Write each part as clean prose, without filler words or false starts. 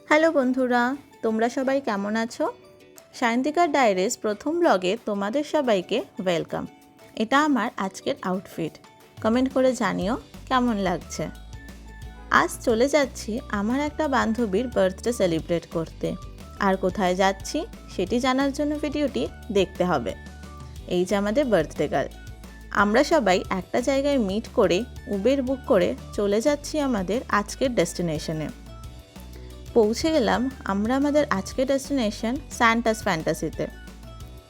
Hello বন্ধুরা, তোমরা সবাই কেমন আছো? সায়ন্তিকার ডায়েরিজ প্রথম ব্লগে তোমাদের সবাইকে ওয়েলকাম। এটা আমার আজকের আউটফিট। কমেন্ট করে জানিও কেমন লাগছে। আজ চলে যাচ্ছি আমার একটা বান্ধবীর বার্থডে সেলিব্রেট করতে। আর কোথায় যাচ্ছি সেটি জানার জন্য ভিডিওটি দেখতে হবে। এই যে আমাদের বার্থডে গার্ল। আমরা সবাই একটা জায়গায় মিট করে উবের বুক করে চলে যাচ্ছি আমাদের আজকের ডেস্টিনেশনে। পৌঁছে গেলাম আমরা আমাদের আজকের ডেস্টিনেশন স্যান্টাস ফ্যান্টাসিতে।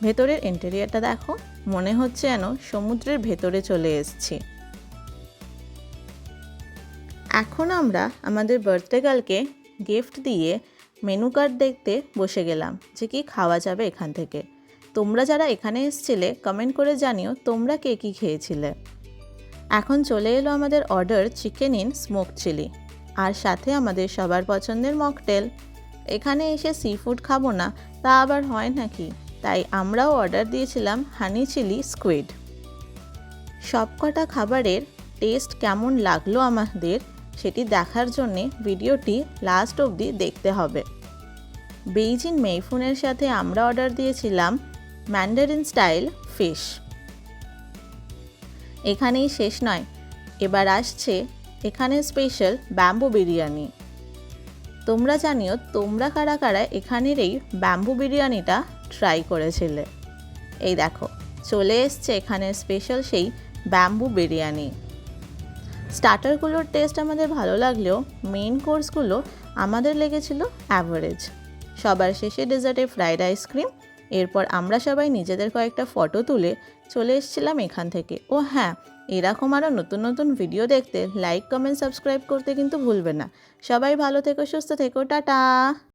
ভেতরের ইন্টেরিয়রটা দেখো, মনে হচ্ছে যেন সমুদ্রের ভেতরে চলে এসেছি। এখন আমরা আমাদের বার্থডে গার্লকে গিফট দিয়ে মেনু কার্ড দেখতে বসে গেলাম যে কি খাওয়া যাবে এখান থেকে। তোমরা যারা এখানে এসেছিলে কমেন্ট করে জানিও তোমরা কে কী খেয়েছিলে। এখন চলে এলো আমাদের order chicken in smoke chili, আর সাথে আমাদের সবার পছন্দের মকটেল। এখানে এসে সি ফুড খাবো না তা আবার হয় নাকি, তাই আমরাও অর্ডার দিয়েছিলাম হানি চিলি স্কুইড। সবকটা খাবারের টেস্ট কেমন লাগলো আমাদের সেটি দেখার জন্যে ভিডিওটি লাস্ট অবধি দেখতে হবে। বেইজিং মেইফুনের সাথে আমরা অর্ডার দিয়েছিলাম ম্যান্ডারিন স্টাইল ফিশ। এখানেই শেষ নয়, এবার আসছে এখানে স্পেশাল ব্যাম্বু বিরিয়ানি। তোমরা জানিও তোমরা কারা কারা এখানের এই ব্যাম্বু বিরিয়ানিটা ট্রাই করেছিলে। এই দেখো চলে এসছে এখানের স্পেশাল সেই ব্যাম্বু বিরিয়ানি। স্টার্টারগুলোর টেস্ট আমাদের ভালো লাগলেও মেইন কোর্সগুলো আমাদের লেগেছিল অ্যাভারেজ। সবার শেষে ডেজার্টে ফ্রাইড আইসক্রিম। এরপর আমরা সবাই নিজেদের কয়েকটা ফটো তুলে চলে এসেছিলাম এখান থেকে। ও হ্যাঁ, এরকম আরও নতুন নতুন ভিডিও দেখতে লাইক কমেন্ট সাবস্ক্রাইব করতে কিন্তু ভুলবে না। সবাই ভালো থেকো, সুস্থ থেকো, টাটা।